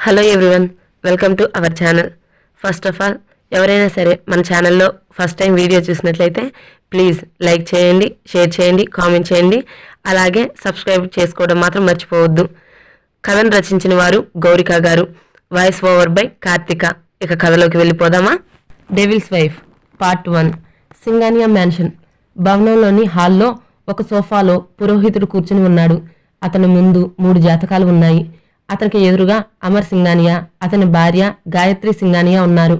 Hello everyone, welcome to our channel. First of all ఎవరైనా సరే మన ఛానల్లో ఫస్ట్ టైం వీడియో చూసినట్లయితే ప్లీజ్ లైక్ చేయండి, షేర్ చేయండి, కామెంట్ చేయండి. అలాగే సబ్స్క్రైబ్ చేసుకోవడం మాత్రం మర్చిపోవద్దు. కథను రచించిన వారు గౌరిక గారు, వాయిస్ ఓవర్ బై కార్తిక. ఇక కథలోకి వెళ్ళిపోదామా? Devil's wife part 1. Singhania mansion. భవనంలోని హాల్లో ఒక సోఫాలో పురోహితుడు కూర్చుని ఉన్నాడు. అతని ముందు 3 జాతకాలు ఉన్నాయి. అతనికి ఎదురుగా అమర్ సింగానియా, అతని భార్య గాయత్రి సింగానియా ఉన్నారు.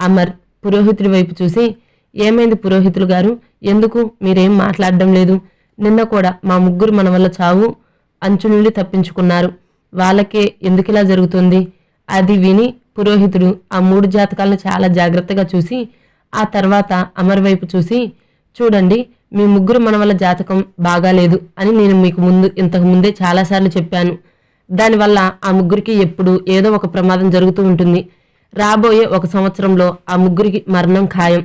అమర్ పురోహితుడి వైపు చూసి, ఏమైంది పురోహితులు గారు, ఎందుకు మీరేం మాట్లాడడం లేదు? నిన్న కూడా మా ముగ్గురు మన వల్ల చావు అంచు నుండి తప్పించుకున్నారు, వాళ్ళకే ఎందుకిలా జరుగుతుంది? అది విని పురోహితుడు ఆ 3 జాతకాలను చాలా జాగ్రత్తగా చూసి ఆ తర్వాత అమర్ వైపు చూసి, చూడండి, మీ ముగ్గురు మన వల్ల జాతకం బాగాలేదు అని నేను మీకు ఇంతకు ముందే చాలాసార్లు చెప్పాను. దానివల్ల ఆ ముగ్గురికి ఎప్పుడు ఏదో ఒక ప్రమాదం జరుగుతూ ఉంటుంది. రాబోయే 1 సంవత్సరంలో ఆ ముగ్గురికి మరణం ఖాయం.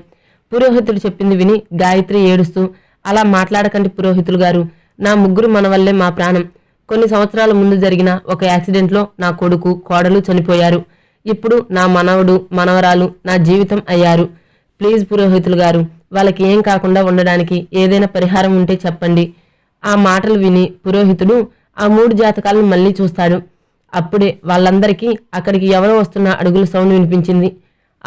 పురోహితుడు చెప్పింది విని గాయత్రి ఏడుస్తూ, అలా మాట్లాడకండి పురోహితులు గారు, నా ముగ్గురు మన వల్లే మా ప్రాణం. కొన్ని సంవత్సరాల ముందు జరిగిన ఒక యాక్సిడెంట్లో నా కొడుకు, కోడలు చనిపోయారు. ఇప్పుడు నా మనవడు, మనవరాలు నా జీవితం అయ్యారు. ప్లీజ్ పురోహితులు గారు, వాళ్ళకి ఏం కాకుండా ఉండడానికి ఏదైనా పరిహారం ఉంటే చెప్పండి. ఆ మాటలు విని పురోహితుడు ఆ 3 జాతకాలను మళ్ళీ చూస్తాడు. అప్పుడే వాళ్ళందరికీ అక్కడికి ఎవరో వస్తున్న అడుగుల సౌండ్ వినిపించింది.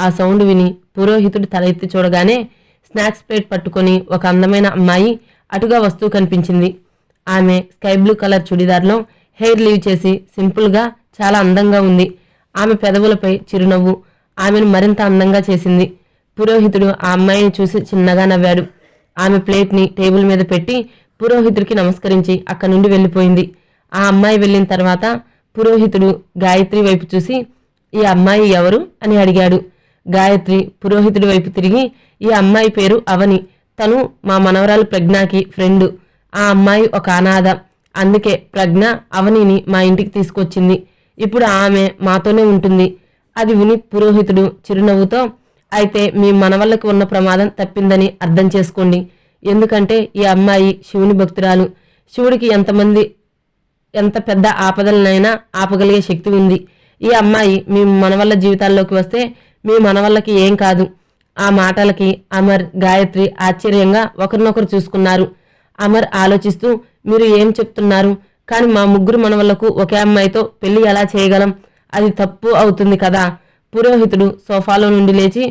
ఆ సౌండ్ విని పురోహితుడు తల ఎత్తి చూడగానే స్నాక్స్ ప్లేట్ పట్టుకొని ఒక అందమైన అమ్మాయి అటుగా వస్తూ కనిపించింది. ఆమె స్కై బ్లూ కలర్ చుడిదార్లో హెయిర్ లీవ్ చేసి సింపుల్గా చాలా అందంగా ఉంది. ఆమె పెదవులపై చిరునవ్వు ఆమెను మరింత అందంగా చేసింది. పురోహితుడు ఆ అమ్మాయిని చూసి చిన్నగా నవ్వాడు. ఆమె ప్లేట్ని టేబుల్ మీద పెట్టి పురోహితుడికి నమస్కరించి అక్కడి నుండి వెళ్ళిపోయింది. ఆ అమ్మాయి వెళ్ళిన తర్వాత పురోహితుడు గాయత్రి వైపు చూసి, ఈ అమ్మాయి ఎవరు అని అడిగాడు. గాయత్రి పురోహితుడి వైపు తిరిగి, ఈ అమ్మాయి పేరు అవని, తను మా మనవరాలు ప్రజ్ఞకి ఫ్రెండు. ఆ అమ్మాయి ఒక అనాథ, అందుకే ప్రజ్ఞ అవనిని మా ఇంటికి తీసుకొచ్చింది. ఇప్పుడు ఆమె మాతోనే ఉంటుంది. అది విని పురోహితుడు చిరునవ్వుతో, అయితే మీ మనవళ్ళకి ఉన్న ప్రమాదం తప్పిందని అర్థం చేసుకోండి. ఎందుకంటే ఈ అమ్మాయి శివుని భక్తురాలు. శివుడికి ఎంత పెద్ద ఆపదలనైనా ఆపగలిగే శక్తి ఉంది. ఈ అమ్మాయి మీ మనవళ్ళ జీవితాల్లోకి వస్తే మీ మనవళ్ళకి ఏం కాదు. ఆ మాటలకి అమర్, గాయత్రి ఆశ్చర్యంగా ఒకరినొకరు చూసుకున్నారు. అమర్ ఆలోచిస్తూ, మీరు ఏం చెప్తున్నారు? కానీ మా ముగ్గురు మనవళ్లకు ఒకే అమ్మాయితో పెళ్లి ఎలా చేయగలం? అది తప్పు అవుతుంది కదా. పురోహితుడు సోఫాలో నుండి లేచి,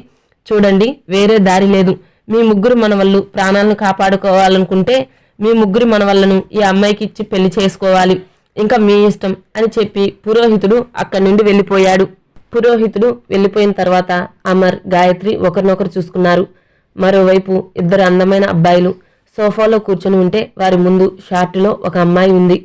చూడండి, వేరే దారి లేదు. మీ ముగ్గురు మనవళ్ళు ప్రాణాలను కాపాడుకోవాలనుకుంటే మీ ముగ్గురు మనవళ్లను ఈ అమ్మాయికి ఇచ్చి పెళ్లి చేసుకోవాలి. ఇంకా మీ ఇష్టం అని చెప్పి పురోహితుడు అక్కడి నుండి వెళ్ళిపోయాడు. పురోహితుడు వెళ్ళిపోయిన తర్వాత అమర్, గాయత్రి ఒకరినొకరు చూసుకున్నారు. మరోవైపు 2 అందమైన అబ్బాయిలు సోఫాలో కూర్చొని ఉంటే వారి ముందు షార్టులో ఒక అమ్మాయి ఉంది.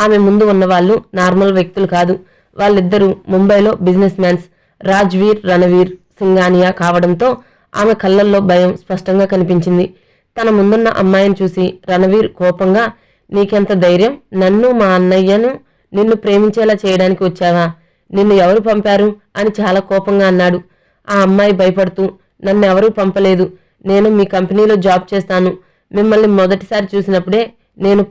ఆమె ముందు ఉన్నవాళ్ళు నార్మల్ వ్యక్తులు కాదు. వాళ్ళిద్దరూ ముంబైలో బిజినెస్ మ్యాన్స్ రాజ్వీర్, రణవీర్ సింగానియా కావడంతో ఆమె కళ్ళల్లో భయం స్పష్టంగా కనిపించింది. తన ముందున్న అమ్మాయిని చూసి రణవీర్ కోపంగా, నీకెంత ధైర్యం? నన్ను, మా అన్నయ్యను నిన్ను ప్రేమించేలా చేయడానికి వచ్చావా? నిన్ను ఎవరు పంపారు అని చాలా కోపంగా అన్నాడు. ఆ అమ్మాయి భయపడుతూ, నన్ను ఎవరూ పంపలేదు. నేను మీ కంపెనీలో జాబ్ చేస్తాను. మిమ్మల్ని మొదటిసారి చూసినప్పుడే నేను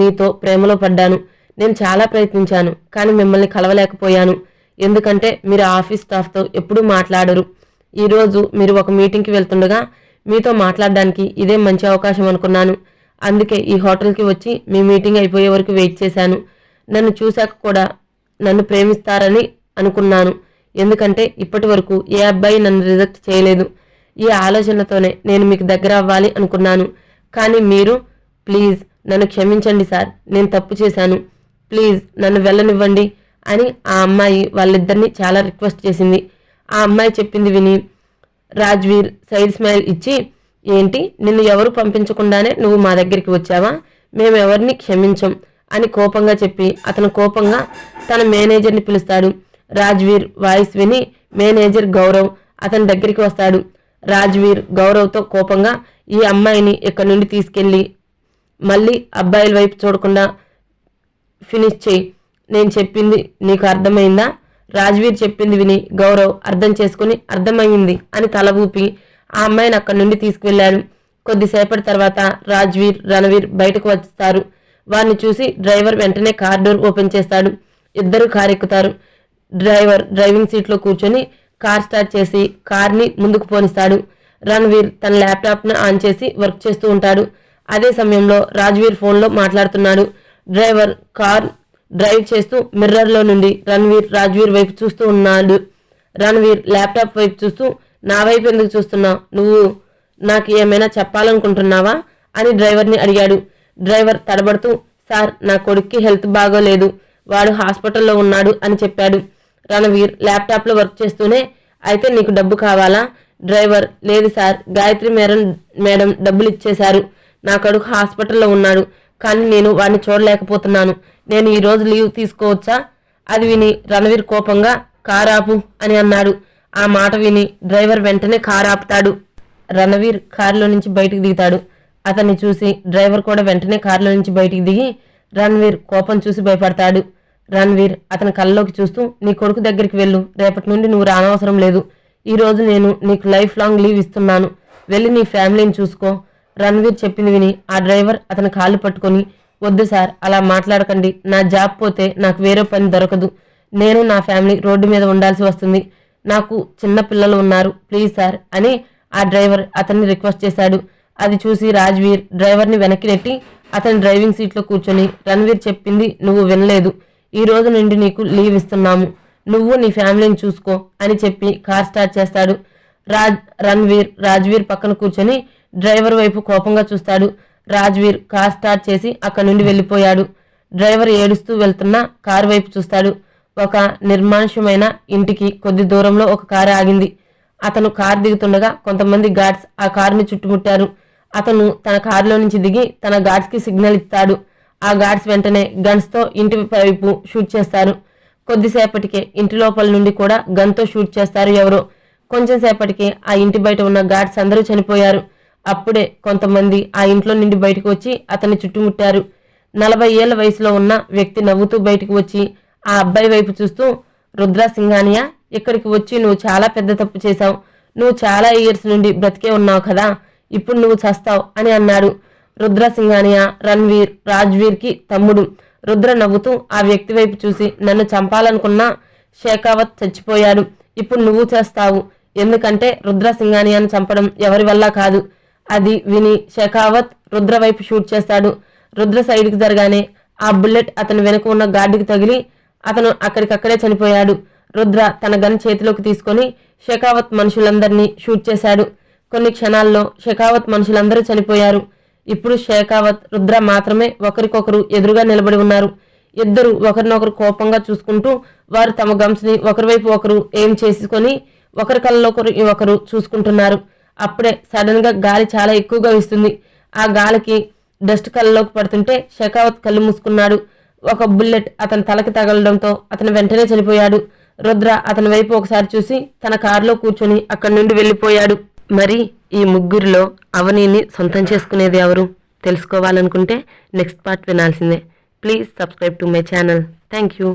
మీతో ప్రేమలో పడ్డాను. నేను చాలా ప్రయత్నించాను, కానీ మిమ్మల్ని కలవలేకపోయాను. ఎందుకంటే మీరు ఆఫీస్ స్టాఫ్తో ఎప్పుడూ మాట్లాడరు. ఈరోజు మీరు ఒక మీటింగ్కి వెళ్తుండగా మీతో మాట్లాడడానికి ఇదే మంచి అవకాశం అనుకున్నాను. అందుకే ఈ హోటల్కి వచ్చి మీ మీటింగ్ అయిపోయే వరకు వెయిట్ చేశాను. నన్ను చూశాక కూడా నన్ను ప్రేమిస్తారని అనుకున్నాను. ఎందుకంటే ఇప్పటి వరకు ఏ అబ్బాయి నన్ను రిజెక్ట్ చేయలేదు. ఈ ఆలోచనతోనే నేను మీకు దగ్గర అవ్వాలి అనుకున్నాను. కానీ మీరు, ప్లీజ్ నన్ను క్షమించండి సార్, నేను తప్పు చేశాను. ప్లీజ్ నన్ను వెళ్ళనివ్వండి అని ఆ అమ్మాయి వాళ్ళిద్దరినీ చాలా రిక్వెస్ట్ చేసింది. ఆ అమ్మాయి చెప్పింది విని రాజ్వీర్ సైడ్ స్మైల్ ఇచ్చి, ఏంటి, నిన్ను ఎవరు పంపించకుండానే నువ్వు మా దగ్గరికి వచ్చావా? మేమెవరిని క్షమించం అని కోపంగా చెప్పి అతను కోపంగా తన మేనేజర్ని పిలుస్తాడు. రాజ్వీర్ వాయిస్ విని మేనేజర్ గౌరవ్ అతని దగ్గరికి వస్తాడు. రాజ్వీర్ గౌరవ్తో కోపంగా, ఈ అమ్మాయిని ఇక్కడి నుండి తీసుకెళ్ళి మళ్ళీ అబ్బాయిల వైపు చూడకుండా ఫినిష్ చేయి. నేను చెప్పింది నీకు అర్థమైందా? రాజ్వీర్ చెప్పింది విని గౌరవ్ అర్థం చేసుకుని అర్థమైంది అని తల ఊపి ఆ అమ్మాయిని అక్కడి నుండి తీసుకువెళ్లాడు. కొద్దిసేపటి తర్వాత రాజ్వీర్, రణవీర్ బయటకు వస్తారు. వారిని చూసి డ్రైవర్ వెంటనే కార్ డోర్ ఓపెన్ చేస్తాడు. 2 కారు ఎక్కుతారు. డ్రైవర్ డ్రైవింగ్ సీట్లో కూర్చొని కార్ స్టార్ట్ చేసి కార్ని ముందుకు పోనిస్తాడు. రణ్వీర్ తన ల్యాప్టాప్ను ఆన్ చేసి వర్క్ చేస్తూ ఉంటాడు. అదే సమయంలో రాజ్వీర్ ఫోన్లో మాట్లాడుతున్నాడు. డ్రైవర్ కార్ డ్రైవ్ చేస్తూ మిర్రర్లో నుండి రాజ్వీర్ వైపు చూస్తూ ఉన్నాడు. రణ్వీర్ ల్యాప్టాప్ వైపు చూస్తూ, నా వైపు ఎందుకు చూస్తున్నావు? నువ్వు నాకు ఏమైనా చెప్పాలనుకుంటున్నావా అని డ్రైవర్ని అడిగాడు. డ్రైవర్ తడబడుతూ, సార్, నా కొడుక్కి హెల్త్ బాగోలేదు, వాడు హాస్పిటల్లో ఉన్నాడు అని చెప్పాడు. రణ్వీర్ ల్యాప్టాప్లో వర్క్ చేస్తూనే, అయితే నీకు డబ్బు కావాలా? డ్రైవర్, లేదు సార్, గాయత్రి మేడం డబ్బులు ఇచ్చేశారు. నా కొడుకు హాస్పిటల్లో ఉన్నాడు, కానీ నేను వాడిని చూడలేకపోతున్నాను. నేను ఈరోజు లీవ్ తీసుకోవచ్చా? అది విని రణ్వీర్ కోపంగా, కార్ ఆపు అని అన్నాడు. ఆ మాట విని డ్రైవర్ వెంటనే కార్ ఆపుతాడు. రణ్వీర్ కారులో నుంచి బయటికి దిగుతాడు. అతన్ని చూసి డ్రైవర్ కూడా వెంటనే కారులో నుంచి బయటికి దిగి రణ్వీర్ కోపం చూసి భయపడతాడు. రణ్వీర్ అతని కళ్ళలోకి చూస్తూ, నీ కొడుకు దగ్గరికి వెళ్ళు, రేపటి నుండి నువ్వు రానవసరం లేదు. ఈరోజు నేను నీకు లైఫ్ లాంగ్ లీవ్ ఇస్తున్నాను, వెళ్ళి నీ ఫ్యామిలీని చూసుకో. రణ్వీర్ చెప్పింది విని ఆ డ్రైవర్ అతని కాళ్ళు పట్టుకొని, వద్దు సార్, అలా మాట్లాడకండి. నా జాబ్ పోతే నాకు వేరే పని దొరకదు. నేను నా ఫ్యామిలీ రోడ్డు మీద ఉండాల్సి వస్తుంది. నాకు చిన్న పిల్లలు ఉన్నారు, ప్లీజ్ సార్ అని ఆ డ్రైవర్ అతన్ని రిక్వెస్ట్ చేశాడు. అది చూసి రాజ్వీర్ డ్రైవర్ని వెనక్కి నెట్టి అతని డ్రైవింగ్ సీట్లో కూర్చొని, రణ్వీర్ చెప్పింది నువ్వు వినలేదు, ఈ రోజు నుండి నీకు లీవ్ ఇస్తున్నాము, నువ్వు నీ ఫ్యామిలీని చూసుకో అని చెప్పి కార్ స్టార్ట్ చేస్తాడు. రాజ్వీర్ పక్కన కూర్చొని డ్రైవర్ వైపు కోపంగా చూస్తాడు. రాజ్వీర్ కార్ స్టార్ట్ చేసి అక్కడి నుండి వెళ్ళిపోయాడు. డ్రైవర్ ఏడుస్తూ వెళ్తున్న కారు వైపు చూస్తాడు. ఒక నిర్మానుష్యమైన ఇంటికి కొద్ది దూరంలో ఒక కారు ఆగింది. అతను కారు దిగుతుండగా కొంతమంది గార్డ్స్ ఆ కారుని చుట్టుముట్టారు. అతను తన కారులో నుంచి దిగి తన గార్డ్స్కి సిగ్నల్ ఇస్తాడు. ఆ గార్డ్స్ వెంటనే గన్స్తో ఇంటి వైపు షూట్ చేస్తారు. కొద్దిసేపటికే ఇంటి లోపల నుండి కూడా గన్తో షూట్ చేస్తారు ఎవరో. కొంచెం సేపటికి ఆ ఇంటి బయట ఉన్న గార్డ్స్ అందరూ చనిపోయారు. అప్పుడే కొంతమంది ఆ ఇంట్లో నుండి బయటకు వచ్చి అతన్ని చుట్టుముట్టారు. 40 ఏళ్ల వయసులో ఉన్న వ్యక్తి నవ్వుతూ బయటకు వచ్చి ఆ అబ్బాయి వైపు చూస్తూ, రుద్ర సింఘానియా, ఇక్కడికి వచ్చి నువ్వు చాలా పెద్ద తప్పు చేశావు. నువ్వు చాలా ఇయర్స్ నుండి బ్రతికే ఉన్నావు కదా, ఇప్పుడు నువ్వు చస్తావు అని అన్నాడు. రుద్ర సింఘానియా రాజ్వీర్కి తమ్ముడు. రుద్ర నవ్వుతూ ఆ వ్యక్తి వైపు చూసి, నన్ను చంపాలనుకున్నా షేకావత్ చచ్చిపోయాడు, ఇప్పుడు నువ్వు చేస్తావు, ఎందుకంటే రుద్ర సింఘానియాను చంపడం ఎవరి వల్ల కాదు. అది విని షేకావత్ రుద్ర వైపు షూట్ చేస్తాడు. రుద్ర సైడ్కి జరగానే ఆ బుల్లెట్ అతని వెనుక ఉన్న గార్డుకి తగిలి అతను అక్కడికక్కడే చనిపోయాడు. రుద్ర తన గన్ చేతిలోకి తీసుకొని షెకావత్ మనుషులందరినీ షూట్ చేశాడు. కొన్ని క్షణాల్లో షెకావత్ మనుషులందరూ చనిపోయారు. ఇప్పుడు షెకావత్, రుద్ర మాత్రమే ఒకరికొకరు ఎదురుగా నిలబడి ఉన్నారు. ఇద్దరు ఒకరినొకరు కోపంగా చూసుకుంటూ వారు తమ గమ్స్ని ఒకరి వైపు ఒకరు ఏం చేసుకొని ఒకరి కళ్ళలో ఒకరు చూసుకుంటున్నారు. అప్పుడే సడన్ గా గాలి చాలా ఎక్కువగా వీస్తుంది. ఆ గాలికి డస్ట్ కళ్ళలోకి పడుతుంటే షెకావత్ కళ్ళు మూసుకున్నాడు. ఒక బుల్లెట్ అతని తలకి తగలడంతో అతను వెంటనే చనిపోయాడు. రుద్ర అతని వైపు ఒకసారి చూసి తన కారులో కూర్చొని అక్కడి నుండి వెళ్ళిపోయాడు. మరి ఈ ముగ్గురిలో అవనీని సొంతం చేసుకునేది ఎవరు తెలుసుకోవాలనుకుంటే నెక్స్ట్ పార్ట్ వినాల్సిందే. Please subscribe to my channel. Thank you.